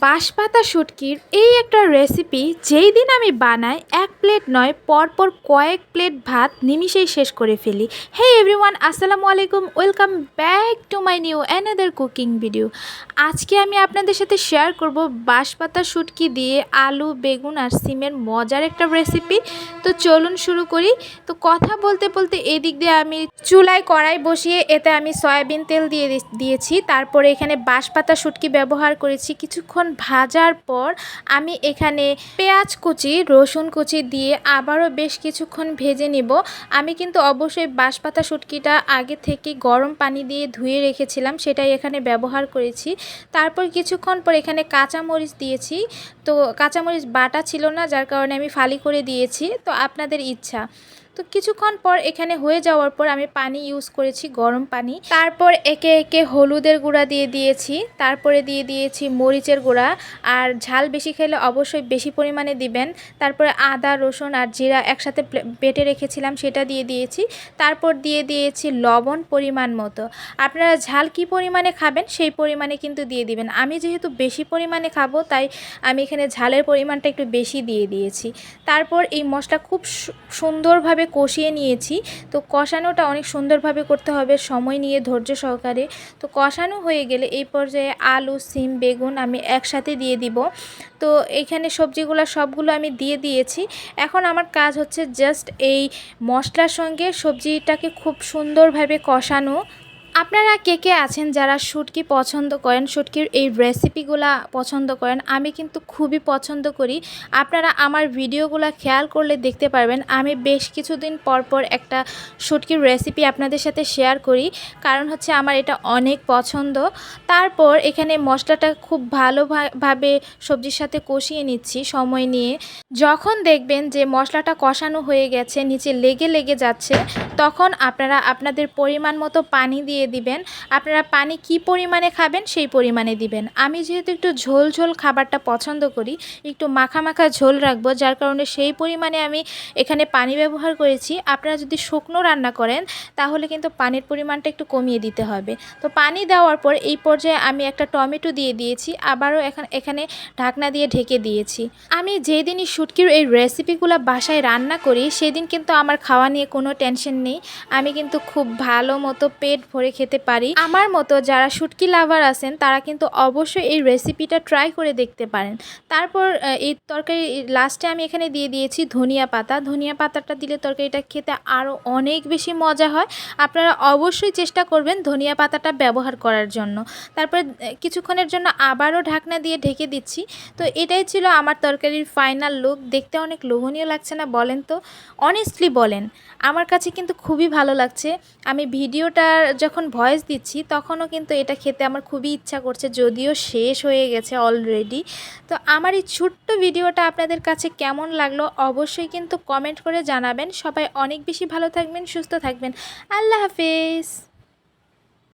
বাঁশপাতা শুটকির এই একটা রেসিপি যেই দিন আমি বানাই এক প্লেট নয় পরপর কয়েক প্লেট ভাত নিমিষেই শেষ করে ফেলি। হে এভরিওয়ান, আসসালামু আলাইকুম, welcome back to my new another cooking video. আজকে আমি আপনাদের সাথে শেয়ার করব বাঁশপাতা শুটকি দিয়ে আলু, বেগুন আর সিমের মজার একটা রেসিপি। তো চলুন শুরু করি। তো কথা বলতে বলতে এদিক দিয়ে আমি চুলায় কড়াই বসিয়ে এতে আমি সয়াবিন তেল দিয়েছি। তারপরে এখানে বাঁশপাতা শুটকি ব্যবহার করেছি। কিছুক্ষণ ভাজার পর আমি এখানে পেঁয়াজ কুচি, রসুন কুচি দিয়ে আবারও বেশ কিছুক্ষণ ভেজে নিব। আমি কিন্তু অবশ্যই বাঁশপাতা শুটকিটা আগে থেকে গরম পানি দিয়ে ধুয়ে রেখেছিলাম, সেটাই এখানে ব্যবহার করেছি। তারপর কিছুক্ষণ পর এখানে কাঁচামরিচ দিয়েছি। তো কাঁচামরিচ বাটা ছিল না, যার কারণে আমি ফালি করে দিয়েছি। তো আপনাদের ইচ্ছা। তো কিছুক্ষণ পর এখানে হয়ে যাওয়ার পর আমি পানি ইউজ করেছি, গরম পানি। তারপর একে একে হলুদের গুঁড়া দিয়ে দিয়েছি, তারপরে দিয়ে দিয়েছি মরিচের গুঁড়া। আর ঝাল বেশি খেলে অবশ্যই বেশি পরিমাণে দিবেন। তারপরে আদা, রসুন আর জিরা একসাথে বেটে রেখেছিলাম, সেটা দিয়ে দিয়েছি। তারপর দিয়ে দিয়েছি লবণ পরিমাণ মতো। আপনারা ঝাল কি পরিমাণে খাবেন সেই পরিমাণে কিন্তু দিয়ে দিবেন। আমি যেহেতু বেশি পরিমাণে খাবো তাই আমি এখানে ঝালের পরিমাণটা একটু বেশি দিয়ে দিয়েছি। তারপর এই মশলা খুব সুন্দরভাবে কষিয়ে নিয়েছি। তো কষানোটা অনেক সুন্দরভাবে করতে হবে, সময় নিয়ে ধৈর্য সহকারে। তো কষানো হয়ে গেলে এই পর্যায়ে আলু, সিম, বেগুন আমি একসাথে দিয়ে দিব। তো এইখানে সবগুলো আমি দিয়ে দিয়েছি। এখন আমার কাজ হচ্ছে জাস্ট এই মশলার সঙ্গে সবজিটাকে খুব সুন্দরভাবে কষানো। আপনারা কে কে আছেন যারা শুটকি পছন্দ করেন, শুটকির এই রেসিপিগুলা পছন্দ করেন? আমি কিন্তু খুবই পছন্দ করি। আপনারা আমার ভিডিওগুলো খেয়াল করলে দেখতে পারবেন আমি বেশ কিছুদিন পর পর একটা শুটকির রেসিপি আপনাদের সাথে শেয়ার করি, কারণ হচ্ছে আমার এটা অনেক পছন্দ। তারপর এখানে মশলাটা খুব ভালোভাবে সবজির সাথে কষিয়ে নিচ্ছি সময় নিয়ে। যখন দেখবেন যে মশলাটা কষানো হয়ে গেছে, নিচে লেগে যাচ্ছে, তখন আপনারা আপনাদের পরিমাণ মতো পানি দিয়ে দিবেন। আপনারা পানি কি পরিমাণে খাবেন সেই পরিমাণে দিবেন। আমি যেহেতু একটু ঝোল ঝোল খাবারটা পছন্দ করি, একটু মাখা মাখা ঝোল রাখবো, যার কারণে সেই পরিমাণে আমি এখানে পানি ব্যবহার করেছি। আপনারা যদি শুকনো রান্না করেন তাহলে কিন্তু পানির পরিমাণটা একটু কমিয়ে দিতে হবে। তো পানি দেওয়ার পর এই পর্যায়ে আমি একটা টমেটো দিয়ে দিয়েছি, আবারও এখানে ঢাকনা দিয়ে ঢেকে দিয়েছি। আমি যেদিনই শুটকির এই রেসিপিগুলো বাসায় রান্না করি সেদিন কিন্তু আমার খাওয়া নিয়ে কোনো টেনশন নেই। আমি কিন্তু খুব ভালো মতো পেট ভরে খেতে পারি। আমার মতো যারা শুটকি লাভার আছেন তারা কিন্তু অবশ্যই এই রেসিপিটা ট্রাই করে দেখতে পারেন। তারপর এই তরকারি লাস্টে আমি এখানে দিয়ে দিয়েছি ধনিয়া পাতা। ধনিয়া পাতাটা দিলে তরকারিটা খেতে আরও অনেক বেশি মজা হয়। আপনারা অবশ্যই চেষ্টা করবেন ধনিয়া পাতাটা ব্যবহার করার জন্য। তারপর কিছুক্ষণের জন্য আবারও ঢাকনা দিয়ে ঢেকে দিচ্ছি। তো এটাই ছিল আমার তরকারির ফাইনাল লুক। দেখতে অনেক লোভনীয় লাগছে না বলেন তো? অনেস্টলি বলেন, আমার কাছে কিন্তু খুবই ভালো লাগছে। আমি ভিডিওটার যখন ভয়েস দিচ্ছি তখনও কিন্তু এটা খেতে আমার খুবই ইচ্ছা করছে, যদিও শেষ হয়ে গেছে অলরেডি। তো আমার এই ছোট্ট ভিডিওটা আপনাদের কাছে কেমন লাগলো অবশ্যই কিন্তু কমেন্ট করে জানাবেন। সবাই অনেক বেশি ভালো থাকবেন, সুস্থ থাকবেন। আল্লাহ হাফেজ।